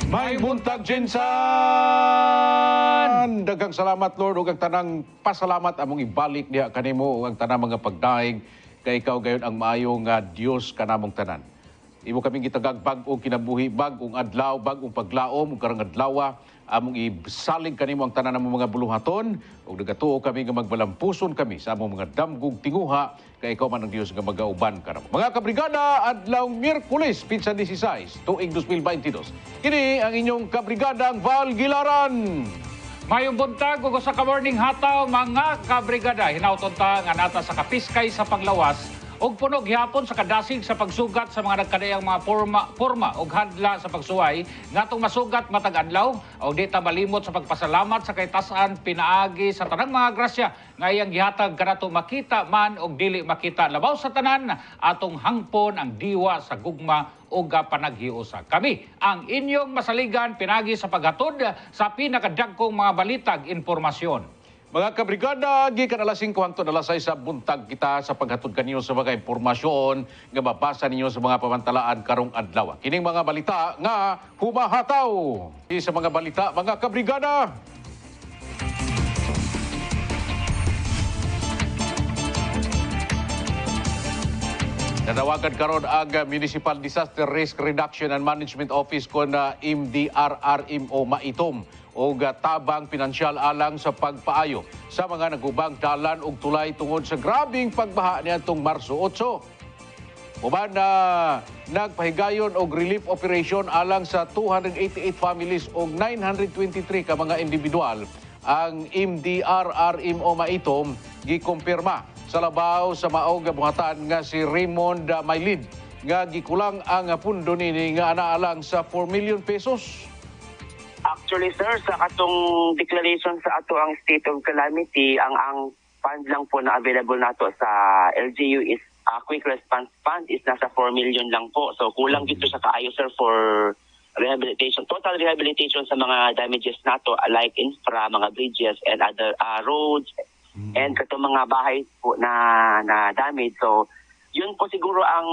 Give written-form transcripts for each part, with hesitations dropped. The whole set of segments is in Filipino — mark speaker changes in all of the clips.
Speaker 1: May buntag Jinsan! Daghang salamat Lord ug ang tanang pasalamat among ibalik diha kanimo ug ang tanang mga pagdaig kay ikaw gayon ang maayo nga Dios kanamong tanan. Imo kaming gitagag bag-ong kinabuhi, bag-ong adlaw, bag-ong paglaom ug karong adlaw among ibasalig kanimo ang tanan namong mga buluhaton ug nagatuo kami nga magbalampuson kami sa among mga damgog tinguha kay ikaw man ang Dios nga magauban kanamo. Mga kabrigada, adlaw Miyerkules, pinsa 16, tuig 2022. Kini ang inyong kabrigadang Val Gilaran.
Speaker 2: Mayong buntag ug sa ka-morning hataw mga kabrigada, hinauton ta nga nata sa kapiskay sa panglawas ug puno gihapon sa kadasig sa pagsugat sa mga nagkadayang mga porma ug hadla sa pagsuway ngatong masugat matag adlaw ug di ta malimot sa pagpasalamat sa kaytas-an pinaagi sa tanang mga grasya nga iyang gihatag kanato makita man ug dili makita labaw sa tanan atong hangpon ang diwa sa gugma ug panaghiusa. Kami ang inyong masaligan pinagi sa paghatod sa pinakadagkong mga balitag impormasyon.
Speaker 1: Mga kabrigada, gikan alas 5 hangtod alas 6 sa buntag kita sa paghatod kanyo sa mga impormasyon nga mabasa ninyo sa mga pamantalaan karong adlaw. Kining mga balita nga humahataw. Sa mga balita, mga kabrigada. Nanawagan karon ang Municipal Disaster Risk Reduction and Management Office kon na MDRRMO Maitom o tabang pinansyal alang sa pagpaayo sa mga nagubang dalan og tulay tungod sa grabing pagbaha niadtong Marso 8. Uban na nagpahigayon og relief operation alang sa 288 families og 923 ka mga individual. Ang MDRRMO Maitom gikumpirma sa labaw sa maog buhatan nga si Raymond Maylid nga gikulang ang pundo nini nga anaalang sa 4 million pesos.
Speaker 3: Actually, sir, sa atong declaration sa ato ang state of calamity, ang fund lang po na available nato sa LGU is quick response fund is nasa 4 million lang po. So kulang dito sa kaayo, sir, for rehabilitation, total rehabilitation sa mga damages nato like infra, mga bridges and other roads and katong mga bahay po na damage. So yun po siguro ang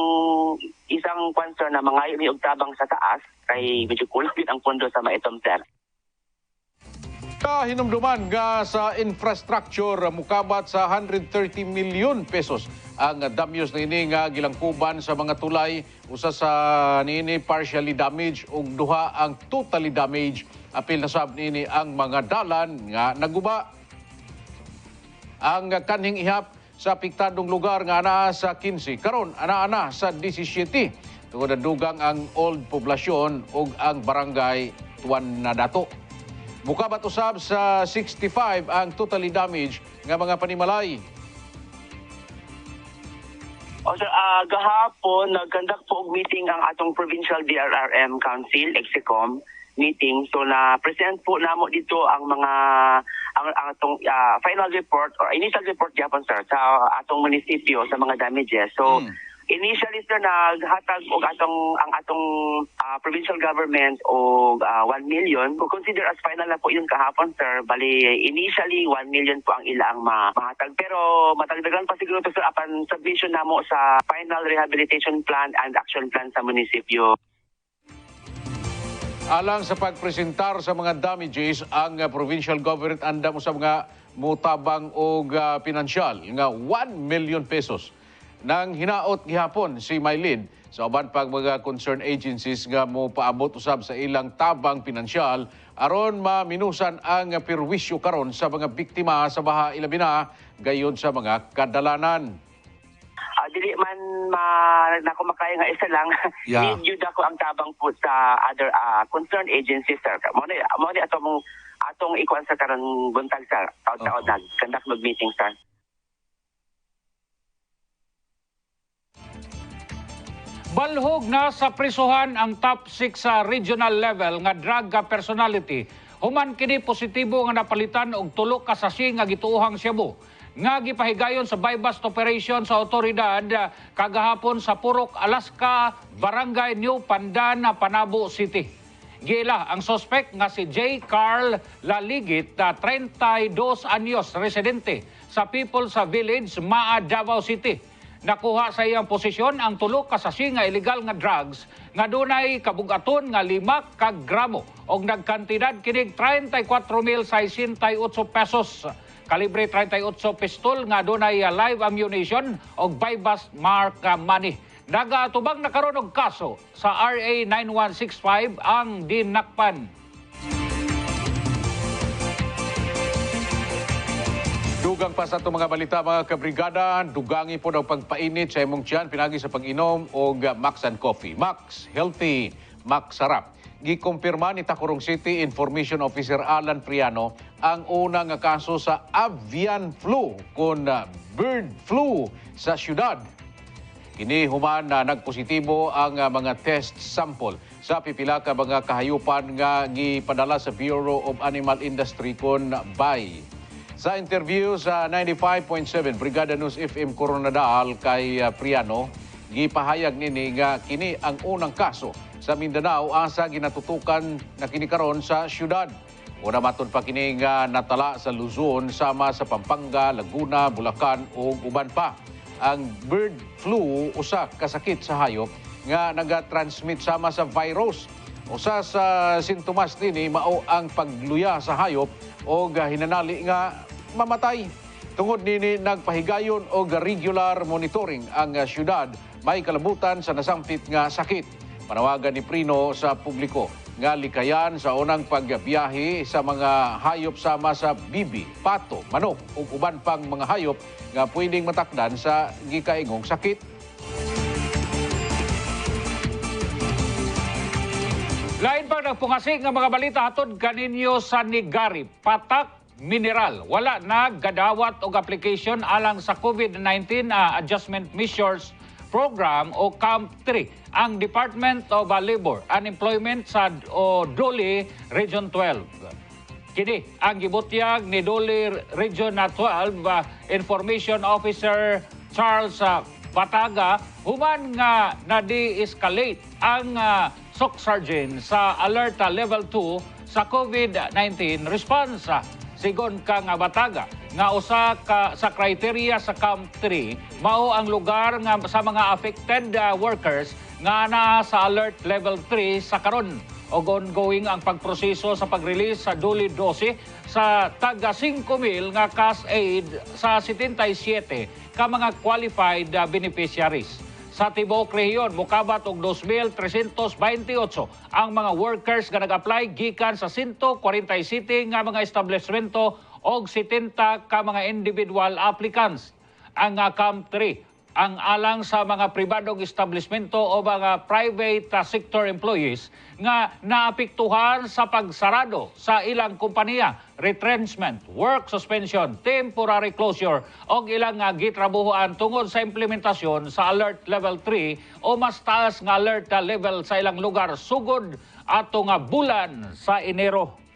Speaker 3: isang concern na mga may tabang sa taas kay medyo kulang din ang pondo sa Maitom, sir.
Speaker 1: Hinumduman nga sa infrastructure mukabat sa 130 million pesos ang damyos na ini nga gilangkuban sa mga tulay, usa sa nini partially damaged ug duha ang totally damaged. Apil na sab nini ang mga dalan nga naguba. Ang kanhing ihap sa apektadong lugar nga anaa sa 15 karon ana sa 17 tungod dugang ang old poblasyon ug ang barangay Tuan na Dato. Mukabat usab sa 65 ang totally damaged nga mga panimalay.
Speaker 3: Sir, gahapon nagkandak po og meeting ang atong Provincial DRRM Council, Execom meeting. So na-present po namo dito ang mga ang atong final report or initial report gyapon, sir, sa atong munisipyo sa mga damages. So initially, sir, naghatag og ang atong provincial government og 1 million. Kung consider as final na po yun kahapon, sir, bali initially 1 million po ang ilang mahatag. Pero matagdagan pa siguro to, sir, apan submission namo sa final rehabilitation plan and action plan sa munisipyo.
Speaker 1: Alang sa pagpresentar sa mga damages, ang provincial government andam sa mga mutabang og pinansyal nga 1 million pesos. Nang hinaot gihapon si Maylid sa uban pag mga concerned agencies nga mo paabot usab sa ilang tabang pinansyal aron maminusan ang perwisyo karon sa mga biktima sa baha ilabi na gayon sa mga kadalanan.
Speaker 3: Dili man nako makaya nga isa lang.
Speaker 1: Yeah.
Speaker 3: Need yun ako ang tabang po sa other concerned agencies, sir. Mo ni atong ikuan sa karon buntag, sir. Taon-taon nagkandak mag-meeting, sir.
Speaker 2: Balhog na sa prisuhan ang top 6 sa regional level nga drug personality. Human kini positibo nga napalitan og 3 ka sachet nga gituohang Cebu. Nga gipahigayon sa buy-bust operation sa otoridad kagahapon sa Purok, Alaska, Barangay New Pandan, Panabo City. Gila ang suspect nga si J. Carl Laligit, 32 anyos, residente sa People sa Village, Maa, Davao City. nakuha sa iyang posisyon ang tulo ka sachet nga illegal nga drugs nga dunay kabugaton nga 5 ka gramo og nagkantidad kinig 34,668 pesos. Kalibre 38 pistol nga dunay live ammunition og buy-bust mark money. Nagatubang na karon og kaso sa RA 9165 ang dinakpan.
Speaker 1: Dugang pa sa itong mga balita, mga kabrigada, dugangi po ng pagpainit sa imong tiyan, pinagi sa pag-inom o Max and Coffee. Max, healthy, Max sarap. Gikumpirma ni Tacurong City Information Officer Alan Priano ang unang kaso sa avian flu kon bird flu sa syudad. Kini human na nagpositibo ang mga test sample sa pipila ka mga kahayupan nga gipadala sa Bureau of Animal Industry kon BAI. Sa interview sa 95.7 Brigada News FM Coronadal kay Priano, gipahayag nini nga kini ang unang kaso sa Mindanao asa ginatutukan na kini karon sa syudad. Una matud pa kini nga natala sa Luzon sama sa Pampanga, Laguna, Bulacan ug uban pa. Ang bird flu usa ka sakit sa hayop nga naga-transmit sama sa virus. Usa sa sintomas nini mao ang pagluya sa hayop o hinanali nga mamatay. Tungod nini nagpahigayon og regular monitoring ang syudad may kalabutan sa nasampit nga sakit. Panawagan ni Prino sa publiko nga likayan sa unang pagbiyahe sa mga hayop sama sa bibi, pato, manok ug uban pang mga hayop nga pwedeng matakdan sa gikaingong sakit.
Speaker 2: Lain pang nagpungasig nga mga balita hatod kaninyo sa Nigari, Patak Mineral. Wala na gadawat og application alang sa COVID-19 Adjustment Measures Program o Camp 3 ang Department of Labor and Employment sa Dole Region 12. Kini ang gibutyag ni Dole Region 12 Information Officer Charles Bataga human nga na-de-escalate ang SOC Sergeant sa Alert Level 2 sa COVID-19 response. Sigon ka nga Bataga nga usa ka sa kriteria sa Camp 3 mao ang lugar nga sa mga affected workers nga naa sa Alert Level 3 sa karon og ongoing ang pagproseso sa pag-release sa Duli 12 sa taga 5,000 nga cash aid sa 77 ka mga qualified beneficiaries. Sa tibuok rehiyon, mokabat og 2,328 ang mga workers nga nag-apply gikan sa 147 nga mga establishmento og 70 ka mga individual applicants. Ang Camp 3 ang alang sa mga pribadong establishmento o mga private sector employees nga naapektuhan sa pagsarado sa ilang kompanya, retrenchment, work suspension, temporary closure o ilang gitrabuhuan tungod sa implementasyon sa Alert Level 3 o mas taas nga alert level sa ilang lugar sugod ato nga bulan sa Enero.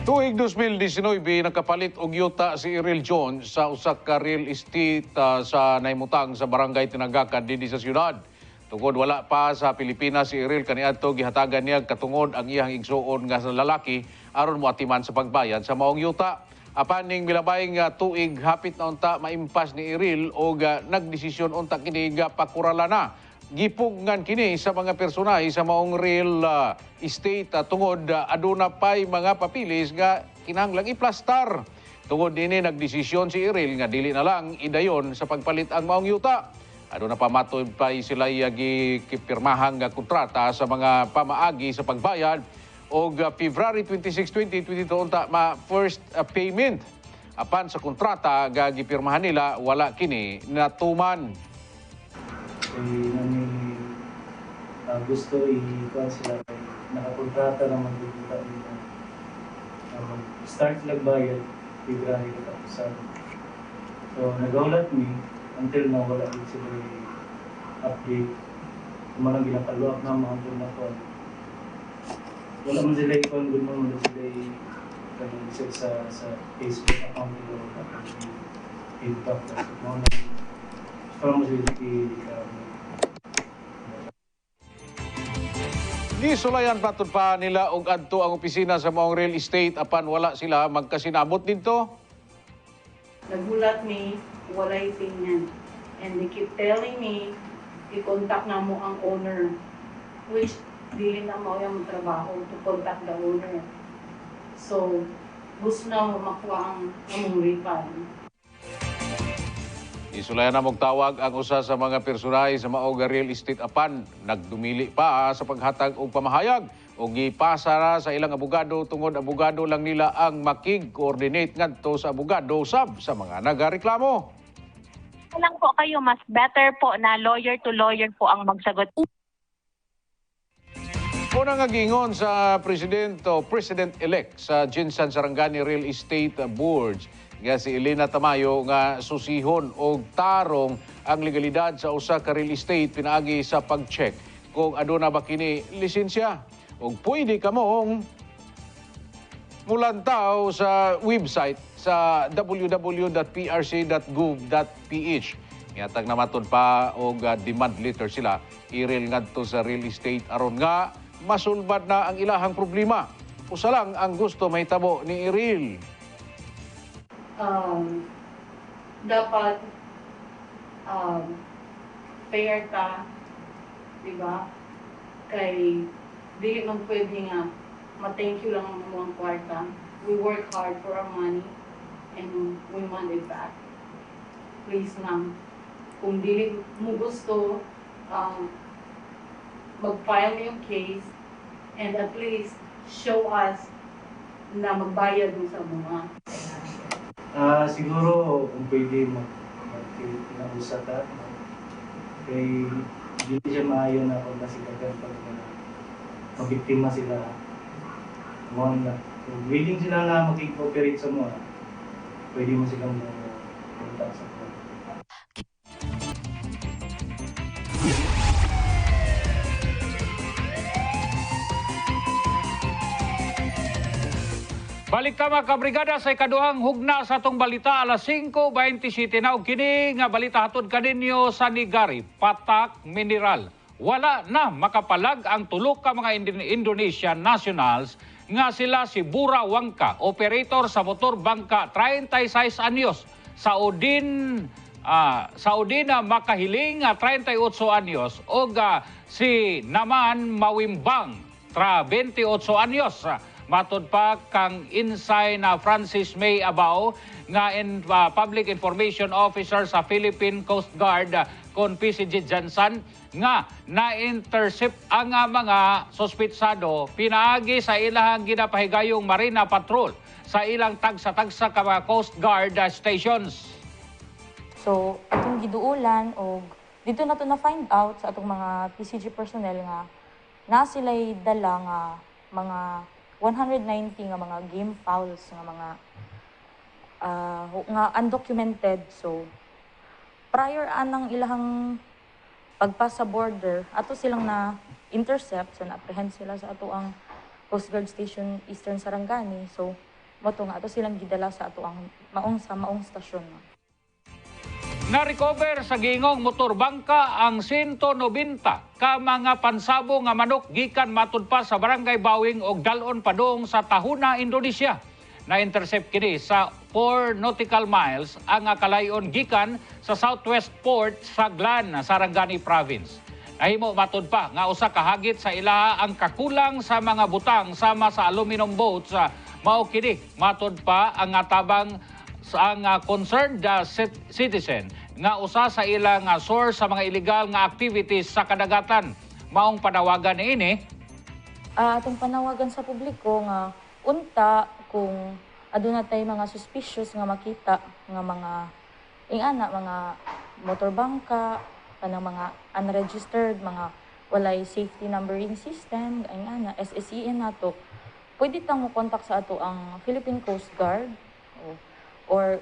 Speaker 1: Tuig 2019, nakapalit og yuta si Errol Jones sa usak ka real estate sa naimutang sa barangay Tinagakan dinhi sa syudad. Tungod wala pa sa Pilipinas si Errol kaniadto gihatagan niya katungod ang iyang igsuon nga sa lalaki aron moatiman sa pagbayad sa maong yuta. Apan ning milabay nga tuig hapit na unta maimpas ni Errol og nagdesisyon unta kini nga pakurala na. Gipugnan kini sa mga personahe sa maong real estate tungod aduna pay mga papilis nga kinahanglang iplastar. Tungod dinhi nagdesisyon si Errol nga dili na lang idayon sa pagpalit ang maong yuta. Aduna pa matuod pa sila gipirmahang nga kontrata sa mga pamaagi sa pagbayad og February 26, 2022 unta first payment. Apan sa kontrata nga gipirmahan nila wala kini natuman.
Speaker 4: Gusto i-kuha sila nakakontrata naman dito start lang bayad February katapusan. So nagaulat mi until na wala din sila update kumalang ginapalo na mga doon na ko wala man sila ikon good mo wala sila kanang sa Facebook account nila at feedback na mo na from sila
Speaker 1: Gisulayan patod pa nila og adto ang opisina sa maong real estate apan wala sila magkasinabot dito.
Speaker 5: Nagulat me, walay tingnan. And they keep telling me, i-contact na mo ang owner. Which, dili na mo yung trabaho to contact the owner. So, gusto na mo makuha ang among refund.
Speaker 1: Isulayan na magtawag ang usa sa mga personahe sa maog nga real estate apan. Nagdumili pa sa paghatag og pamahayag o gipasa na sa ilang abogado tungod abogado lang nila ang makig-coordinate ngadto sa abogado sab sa mga nagareklamo.
Speaker 6: Lang po kayo, mas better po na lawyer to lawyer po ang magsagot.
Speaker 1: Una nga gingon sa President-elect sa Jinsan Sarangani Real Estate Boards nga si Elena Tamayo nga susihon og tarong ang legalidad sa usa ka real estate pinaagi sa pag-check kung aduna ba kini lisensya ug pwede kamong mulantaw sa website sa www.prc.gov.ph. Ngayatag namatod pa og demand letter sila iril ngadto sa real estate aron nga masulbad na ang ilahang problema. Usa lang ang gusto mahitabo ni Iril.
Speaker 5: Dapat fair ka, di ba? Kay di man pwede nga ma-thank you lang ang mga kwarta. We work hard for our money and we want it back. Please lang, kung di mo gusto, mag-file yung case and at least show us na magbayad mo sa mga.
Speaker 4: Siguro kung pwede mag-pinausap ka, kay hindi siya maayon na kung nasikagan pag mabiktima sila. Kung willing sila na mag-cooperate sa mga, pwede mo silang punta sa mga.
Speaker 2: Balik ta mga kabrigada sa ikaduhang hugna sa atong balita alas 5:27 na og kini nga balita hatod kaninyo sa Nigari, Patak Mineral. Wala na makapalag ang tulo ka mga Indonesian nationals nga sila si Bura Wangka, operator sa motor bangka 36 anyos, Saudi na makahiling 38 anyos ug si Naman Mawimbang 28 anyos. Matod pa kang insay na Francis May Abao nga Public Information Officer sa Philippine Coast Guard kon PCG Jansan nga na-intercept ang mga sospitsado pinaagi sa ilang ginapahigayong Marina Patrol sa ilang tagsa-tagsa ka mga Coast Guard stations.
Speaker 7: So, atong giduulan og dito na to na find out sa atong mga PCG personnel nga na sila'y dala nga mga 190 nga mga game fouls nga mga nga undocumented. So prior anang ilahang pagpas sa border ato silang na intercept, so na-apprehend sila sa ato ang Coast Guard Station Eastern Sarangani. So moto nga ato silang gidala sa ato ang maong stasyon.
Speaker 2: Na-recover sa gingong motor bangka ang 190 ka mga pansabo nga manok gikan matud pa sa Barangay Bawing og dalon padung sa Tahuna, Indonesia. Na-intercept kini sa 4 nautical miles ang kalayon gikan sa Southwest Port sa Glan, Sarangani Province. Nahimo matud pa nga usa ka hagit sa ilaha ang kakulang sa mga butang sama sa aluminum boats mao kini matud pa ang tabang ang concerned citizen nga usa sa ilang source sa mga illegal nga activities sa kadagatan. Maong panawagan ini
Speaker 7: Atong panawagan sa publiko nga unta kung aduna tay mga suspicious nga makita nga mga mga motor bangka kanang mga unregistered, mga walay safety numbering system, SSEN nato, pwede tang mo contact sa ato ang Philippine Coast Guard or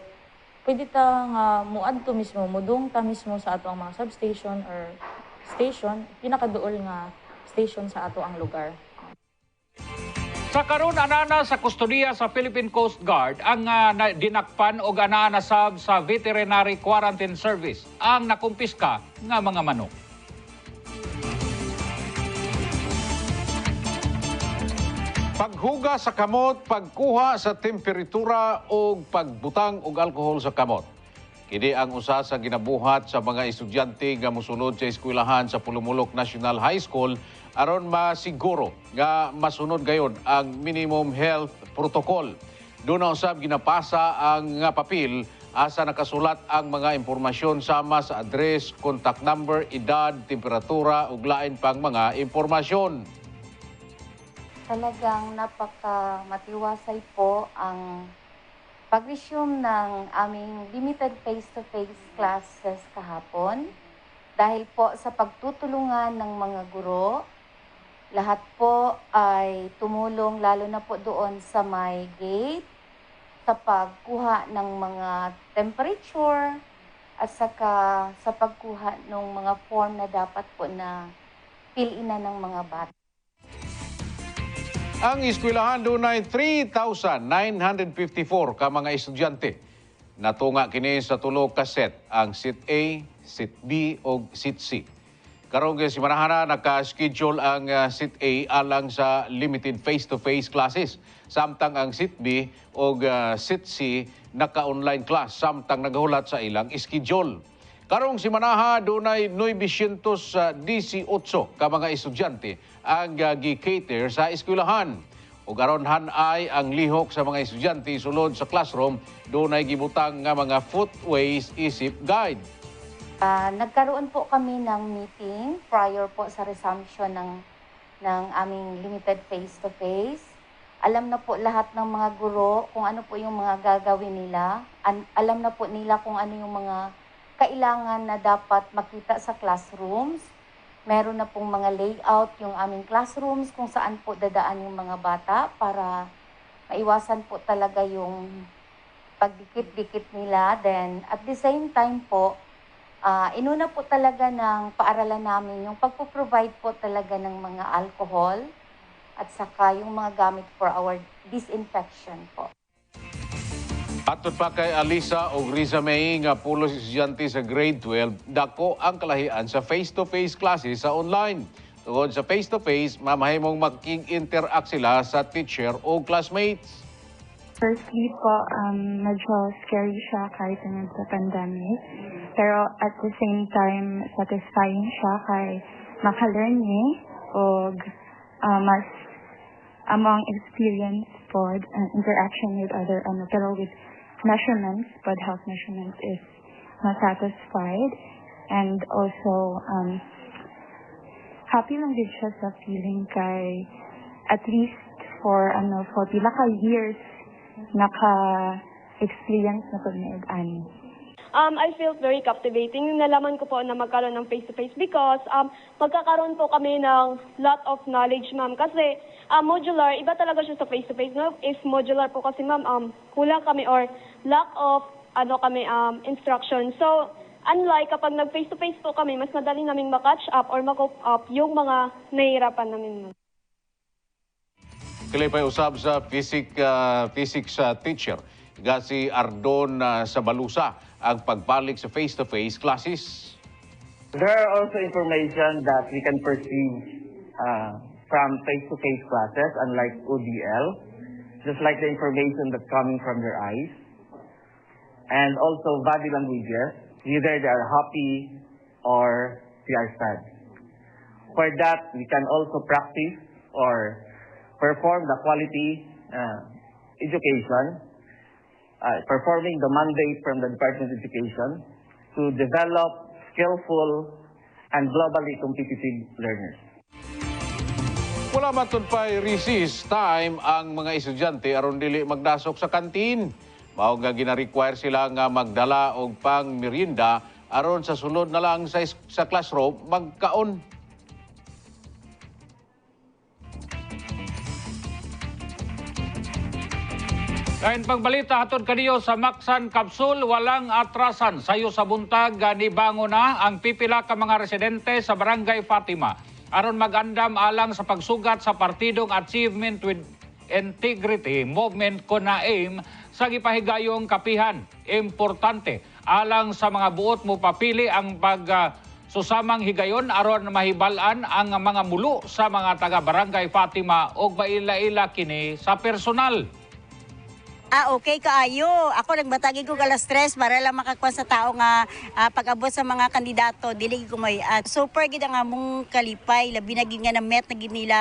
Speaker 7: pwede ta nga muadto mismo, mudong ta mismo sa ato ang mga substation or station, pinakaduol nga station sa ato ang lugar.
Speaker 2: sa karon anana sa kustodiya sa Philippine Coast Guard ang dinakpan og anana sab sa Veterinary Quarantine Service ang nakumpiska nga mga manok.
Speaker 1: Paghuga sa kamot, pagkuha sa temperatura o pagbutang og alkohol sa kamot. Kini ang usa sa ginabuhat sa mga estudyante nga mosunod sa eskwelahan sa Pulumulok National High School aron masiguro nga masunod gayud ang minimum health protocol. Doon na usab ginapasa ang nga papel asa nakasulat ang mga impormasyon sama sa address, contact number, edad, temperatura ug lain pang mga impormasyon.
Speaker 8: Talagang napaka-matiwasay po ang pag-resume ng aming limited face-to-face classes kahapon. Dahil po sa pagtutulungan ng mga guro, lahat po ay tumulong lalo na po doon sa may gate, sa pagkuha ng mga temperature, at saka sa pagkuha ng mga form na dapat po na fill-inan ng mga bata.
Speaker 1: Ang eskwelahan dunay 3,954 ka mga estudyante. Natunga kini sa tulo ka set, ang Set A, Set B ug Set C. Karong simanahan na naka-schedule ang Set A alang sa limited face-to-face classes, samtang ang Set B ug Set C naka-online class samtang nagahulat sa ilang schedule. Karong simanaha dunay 918 ka mga estudyante ang gi-cater sa eskwelahan. Ug aron hanay ang lihok sa mga estudyante sulod sa classroom, dunay gibutang nga mga footways isip guide.
Speaker 8: Nagkaroon po kami ng meeting prior po sa resumption ng aming limited face-to-face. Alam na po lahat ng mga guro kung ano po yung mga gagawin nila. Alam na po nila kung ano yung mga kailangan na dapat makita sa classrooms. Meron na pong mga layout yung aming classrooms kung saan po dadaan yung mga bata para maiwasan po talaga yung pagdikit-dikit nila. Then at the same time po, inuna po talaga ng paaralan namin yung pagpo-provide po talaga ng mga alcohol at saka yung mga gamit for our disinfection po.
Speaker 1: Atud pa kay Alisa o Riza May nga pulos estudyante sa grade 12, dako ang kalahian sa face-to-face classes sa online. Tungod sa face-to-face, mamahimong makikinteract sila sa teacher o classmates.
Speaker 9: Firstly po, medyo scary siya kahit sa pandemic. Pero at the same time, satisfying siya kay maka-learn ni o mas among experience po interaction with other pero with measurements, pod health measurements is satisfied, and also happy lang din siya sa feeling kay at least for pila ka years naka-experience na po ni ani.
Speaker 10: I felt very captivating yung nalaman ko po na magkaroon ng face-to-face because magkakaroon po kami ng lot of knowledge, ma'am. Kasi modular, iba talaga siya sa face-to-face. No? If modular po kasi, ma'am, kulang kami or lack of instruction. So, unlike kapag nag-face-to-face po kami, mas madali naming makatch up or ma-cope up yung mga nahihirapan namin, ma'am.
Speaker 1: Kilay pa usab sa physics teacher, si Ardon Sabalusa, ang pagbalik sa face-to-face classes.
Speaker 11: There are also information that we can perceive from face-to-face classes, unlike ODL, just like the information that's coming from their eyes. And also body languages, either they are happy or they are sad. For that, we can also practice or perform the quality education, performing the mandate from the Department of Education to develop skillful and globally competitive learners.
Speaker 1: Wala matun pa'y recess time ang mga estudyante aron dili magdasok sa kantin. Mao nga gina-require sila nga magdala og pang merienda aron sa sulod na lang sa classroom magkaon.
Speaker 2: Kain pagbalita hatod kaniyo sa Maksan Kapsul, walang atrasan. Sayo sa buntag, ganibango na ang pipila ka mga residente sa Barangay Fatima aron magandam alang sa pagsugat sa partidong Achievement with Integrity Movement ko na aim sa gipahigayong kapihan. Importante alang sa mga buot mo papili ang Susamang higayon aron mahibalan ang mga mulo sa mga taga Barangay Fatima o maila-ila kini sa personal.
Speaker 12: Okay kaayo. Ako nagbatagi ko alas 3 para lang makakuha sa tao nga pag-abot sa mga kandidato dili ko may super gid ang among kalipay labi na gid nga na met na gid nila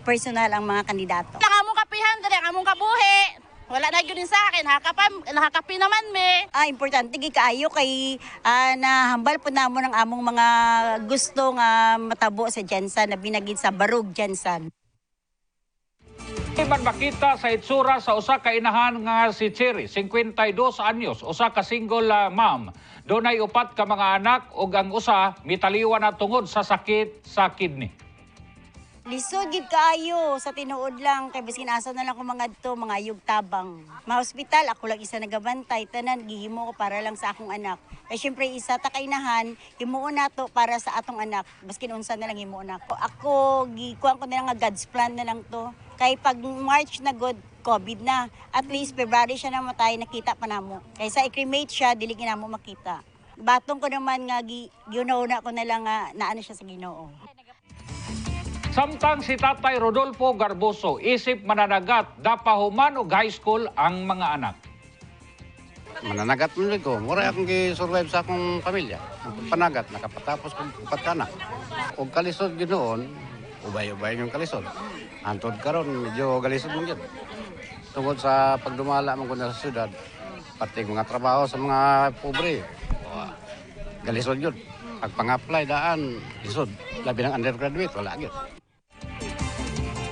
Speaker 12: personal ang mga kandidato.
Speaker 5: Ang among kapihan diri ang among kabuhi. Wala na gyud sa akin, nakakapi naman me.
Speaker 12: Importante gid kaayo kay nahambal po namo ng among mga gusto nga matabo sa Jensan labi na gid sa Barug Jensan.
Speaker 2: Iban makita sa itsura sa usa ka inahan nga si Cherry, 52 anyos, usa ka single mom. Dunay 4 ka mga anak ug ang usa mitaliwan na tungod sa sakit sa kidney.
Speaker 12: Lisod gid kaayo sa tinuod lang kay biskin asa na lang ko mga adto mga ayog tabang. Ma-hospital ako lang isa nagabantay tanan gihimo ko para lang sa akong anak. Kay syempre isa ta kainahan himuon nato para sa atong anak. Biskin unsa na lang himuon ako. Ako gikuan ko na lang nga God's plan na lang to. Kay pag March na good COVID na, at least February siya namatay, nakita pa namo. Kay sa i-cremate siya, dili ginamo makita. Batong ko naman nga giunaw-una ko na lang nga naano siya sa Ginoo.
Speaker 2: Samtang si Tatay Rodolfo Garboso isip mananagat dapahuman og high school ang mga anak.
Speaker 13: Mananagat mo ko, mura akong gi-survive sa akong pamilya. Panagat, nakapatapos kong 4 ka anak. Og kalisod ginoon, ubay-ubay yung kalisod. Antod karon medyo galisod mo yun. Tungkol sa pagdumala mo ko na sa syudad, pati mga trabaho sa mga pobre, galisod yun. Pag pang-apply daan, lisod. Labi ng undergraduate, wala yun.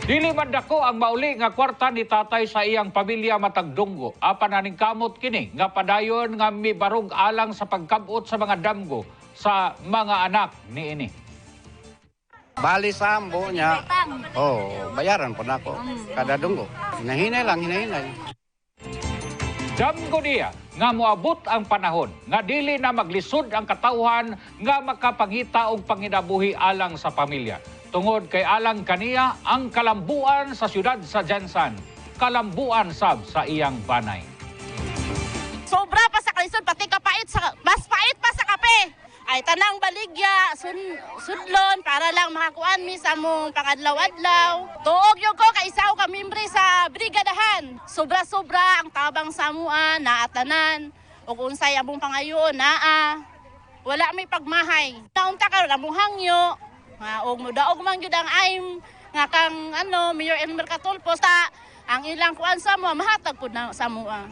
Speaker 2: Dili man dako ang mauli nga kwarta ni tatay sa iyang pamilya matag Dunggo. Apan naning kamot kini nga padayon nga mibarug alang sa pagkabot sa mga damgo sa mga anak niini.
Speaker 13: Bali sa ambo niya, bayaran po na ako. Kada Dunggo. Hinahinay lang, hinahinay.
Speaker 2: Damgo niya nga moabot ang panahon nga dili na maglisod ang katawhan nga makapangita og panginabuhi alang sa pamilya. Tungod kay alang kaniya ang kalambuan sa siyudad sa Jensan, kalambuan sab sa iyang banay.
Speaker 5: Sobra pa sa kalisod, pati kapait, mas pait pa sa kape. Ay tanang baligya, sudlon para lang makakuan mi sa mong pangadlaw-adlaw. Tuog yung ko kay isaw ka miyembro sa brigadahan. Sobra-sobra ang tabang sa mua, naatanan. Ug unsay among pangayoon naa. Wala may pagmahay. Naunta karon among hangyo. Og mudaog man gyud ang aim nga kang Mayor Elmer Catulfo sa ang ilang kuan sa mua mahatag pud na sa mua.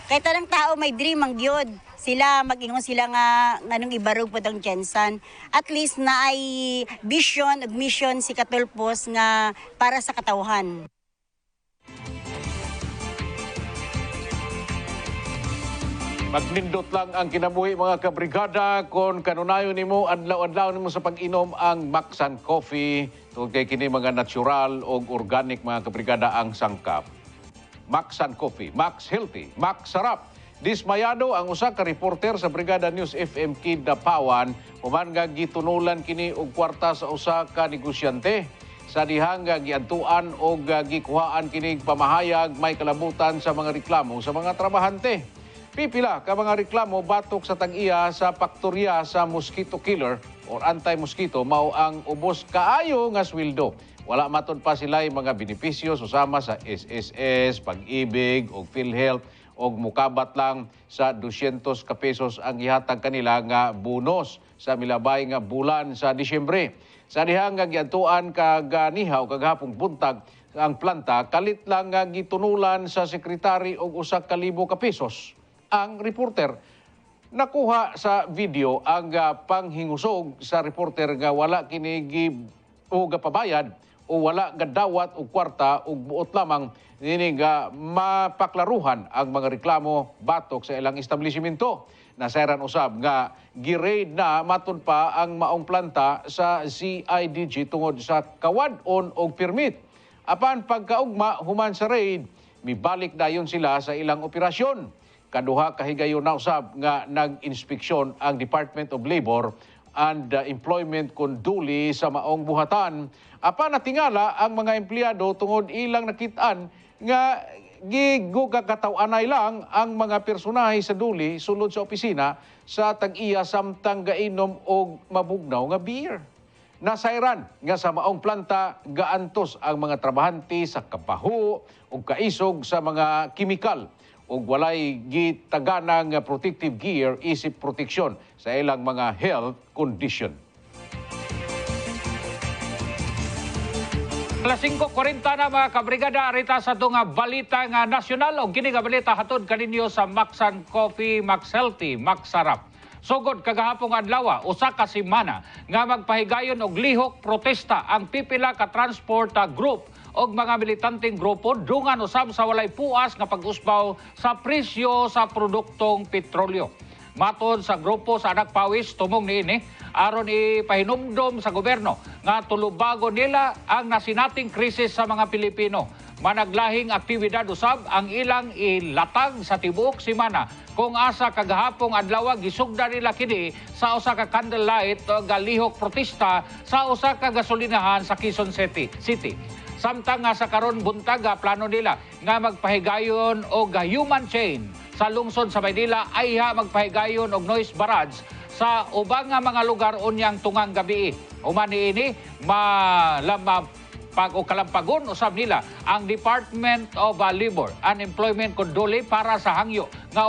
Speaker 12: Kay tanang tao may dream ang gyud. Sila mag-ingon sila nga nganong ibarog po ang Jensan. At least na ay vision ug mission si Catulfos nga para sa katawhan.
Speaker 1: Magnindot lang ang kinabuhi mga kabrigada kung kanunayon nimo adlaw-adlaw nimo sa pag-inom ang Maxan Coffee tungod kay kini mga natural o organic mga kabrigada ang sangkap. Maxan Coffee, Max Healthy, Max Sarap. Dismayado ang usa ka reporter sa Brigada News FM Kid Dapawan human nga gitunulan kini og kwarta sa usa ka negosyante sa dihang giadtuan og gikuhaan kining pamahayag may kalabutan sa mga reklamo sa mga trabahante. Pipila ka mga reklamo batok sa tag-iya sa paktorya sa mosquito killer or anti-mosquito mao ang ubos kaayo nga sweldo. Wala matod pa sila mga benepisyo susama sa SSS, Pag-ibig o PhilHealth og mukabat lang sa 200 ka pesos ang ihatag kanila nga bonus sa milabay nga bulan sa Disyembre. Sa dihang nga giadtuan kaganihaw kaghapong buntag ang planta kalit lang nga gitunulan sa sekretary og 1,000 ka pesos. Ang reporter nakuha sa video ang panghingusog sa reporter nga wala kini o gapabayad o wala gadawat og kwarta og buot lamang nini nga mapaklaruhan ang mga reklamo batok sa ilang establishmento. Nasairan usab nga gi-raid na matud pa ang maong planta sa CIDG tungod sa kawad-on og permit. Apan pagkaugma human sa raid, mibalik dayon sila sa ilang operasyon. Kaduha kahigayon na usab nga nag-inspeksyon ang Department of Labor and Employment kun duli sa maong buhatan. Apan natingala ang mga empleyado tungod ilang nakitaan nga giguga katawanay lang ang mga personahe sa duli sulod sa opisina sa tag-iya samtang gainom og mabugnaw nga beer. Nasayran nga sa maong planta gaantos ang mga trabahante sa kabaho o kaisog sa mga kimikal ug walay gitaganang protective gear isip proteksyon sa ilang mga health condition.
Speaker 2: Alas 5:40 na mga kabrigada, arita sa itong balita nga nasyonal o kini nga balita hatod kaninyo sa Maxan Coffee, Max Healthy, Max Sarap. Sugod kagahapong adlaw, usa ka semana nga magpahigayon og lihok protesta ang pipila ka transport group og mga militanteng grupo dungan usab sa walay puas nga pag-usbaw sa presyo sa produktong petrolyo. Matod sa grupo sa Anak Pawis, tumong niini aron ipahinumdom sa gobyerno nga tulubago nila ang nasinating krisis sa mga Pilipino. Managlahing aktibidad usab ang ilang ilatag sa tibuok semana kung asa kagahapong adlaw gisugda nila kini sa usa ka candlelight o galihok protesta sa usa ka gasolinahan sa Quezon City. Samtang nga sa karon buntag plano nila nga magpahigayon og human chain sa lungsod sa Maynila ay magpahigayon og noise barrage sa ubang nga mga lugar unyang tungang gabi. Human niini pag o kalampagon usab nila ang Department of Labor and Employment Condole para sa hangyo nga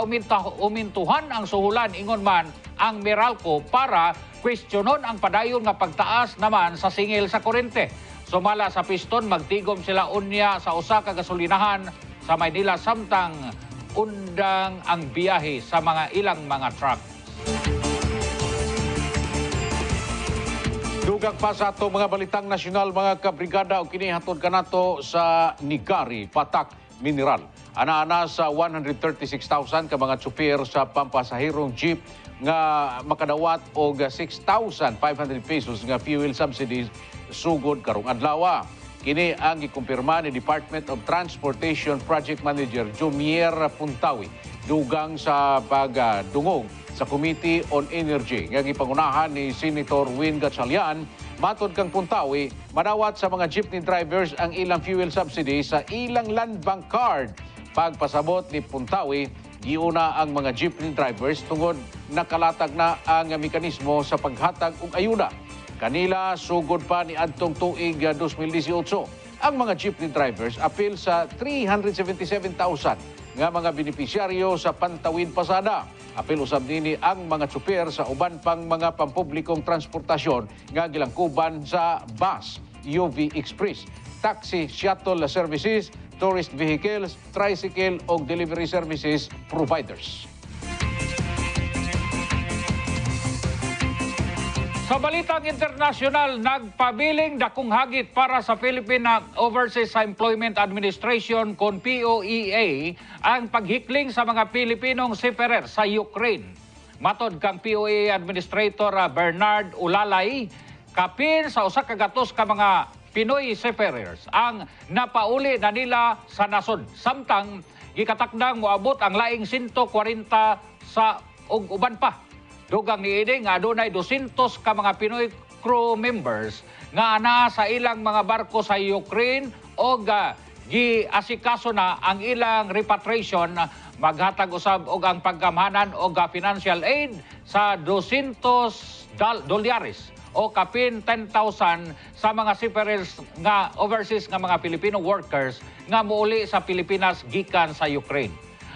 Speaker 2: umintuhan ang suhulan ingon man ang Meralco para kwestiyonon ang padayon nga pagtaas naman sa singil sa kuryente. Sumala sa piston magtigom sila unya sa usa ka gasolinahan sa Maynila samtang undang ang biyahe sa mga ilang mga truck.
Speaker 1: Dugag pa sa ato mga balitang nasyonal mga kabrigada o kinihatod kanato sa Nigari, Patak, Mineral. Ana-ana sa 136,000 ka mga tsuper sa pampasahirong jeep nga makadawat og 6,500 pesos nga fuel subsidies sugod karong adlaw. Kini ang gikumpirma ni Department of Transportation Project Manager Jomier Puntawi dugang sa pagdungog sa Committee on Energy nga gipangunahan ni Senator Win Gatchalian. Matod kang Puntawi, madawat sa mga jeepney drivers ang ilang fuel subsidy sa ilang land bank card. Pagpasabot ni Puntawi, giuna ang mga jeepney drivers tungod nakalatag na ang mekanismo sa paghatag og ayuda. Kanila sugod pa ni adtong tuig 2018 ang mga jeepney drivers apil sa 377,000 nga mga benepisyaryo sa pantawid pasada. Apil usab nini ang mga tsuper sa uban pang mga pampublikong transportasyon nga gilangkuban sa bus, UV Express, taxi, shuttle services, tourist vehicles, tricycle o delivery services providers.
Speaker 2: Sa balitang internasyonal, nagpabiling dakong hagit para sa Philippine Overseas Employment Administration kon POEA ang paghikling sa mga Pilipinong seafarer sa Ukraine. Matod kang POEA Administrator Bernard Ulalay, kapin sa usa ka gatos ka mga Pinoy seafarers ang napauli na nila sa nasod. Samtang gikatakdang moabot ang laing 140 sa ug uban pa. Dugang niini nga adunay 200 ka mga Pinoy crew members nga ana sa ilang mga barko sa Ukraine o giasikaso na ang ilang repatriation, maghatag usab og ang paggamhanan og financial aid sa $200 o kapin 10,000 sa mga seafarers nga overseas nga mga Filipino workers nga muuli sa Pilipinas gikan sa Ukraine.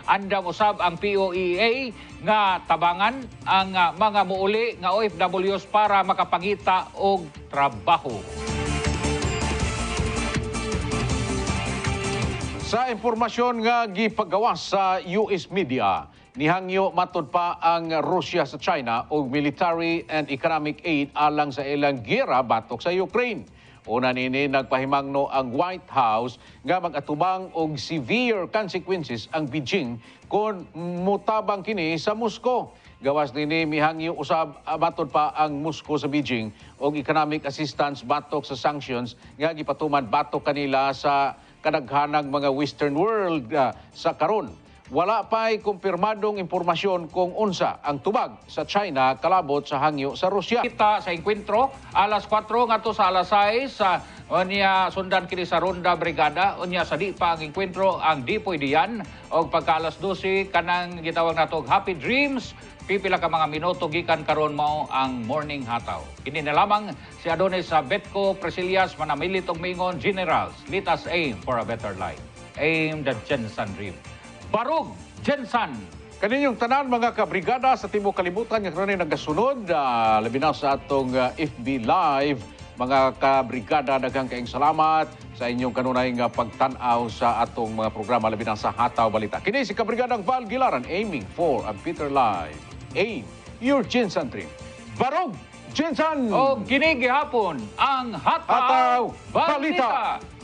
Speaker 2: Andam usab ang POEA nga tabangan ang mga muuli nga OFWs para makapangita og trabaho.
Speaker 1: Sa impormasyon nga gipagawas sa US media, nihangyo matod pa ang Russia sa China og military and economic aid alang sa ilang giyera batok sa Ukraine. Una nini nagpahimangno ang White House nga mag-atubang og severe consequences ang Beijing kung mutabang kini sa Moscow. Gawas nini mihangyo usab matod pa ang Moscow sa Beijing og economic assistance batok sa sanctions nga gipatuman batok kanila sa kadaghanang mga Western world sa karon. wala pa'y kumpirmadong impormasyon kung unsa ang tubag sa China kalabot sa hangyo sa Rusya.
Speaker 2: Kita sa enkwentro, alas 4 ngadto sa alas 6 sa unya sundan kini sa Ronda Brigada, unya sa di pa ang enkwentro ang di pwede yan og pagka alas 12 kanang gitawag natog Happy Dreams. Pipila ka mga minuto gikan karon mao ang morning hataw. Kini na lamang si Adonis sa Betco Presilias manamilit og mingon, Generals, let us aim for a better life. Aim the Jensen dream. Barog Jensen.
Speaker 1: Kaninyong tanan mga kabrigada sa Timog Kalibutan nga karon nagasunod, labi na sa atong FB Live. Mga kabrigada, daghang kaayong salamat sa inyong kanunay nga pagtan-aw sa atong mga programa labi na sa Hataw Balita. Kini si kabrigadang Val Gilaran, aiming for a better life. Aim your Jensen dream. Barog Jensen.
Speaker 2: O kini gihapon ang Hataw
Speaker 1: Hataw Balita.
Speaker 2: Balita.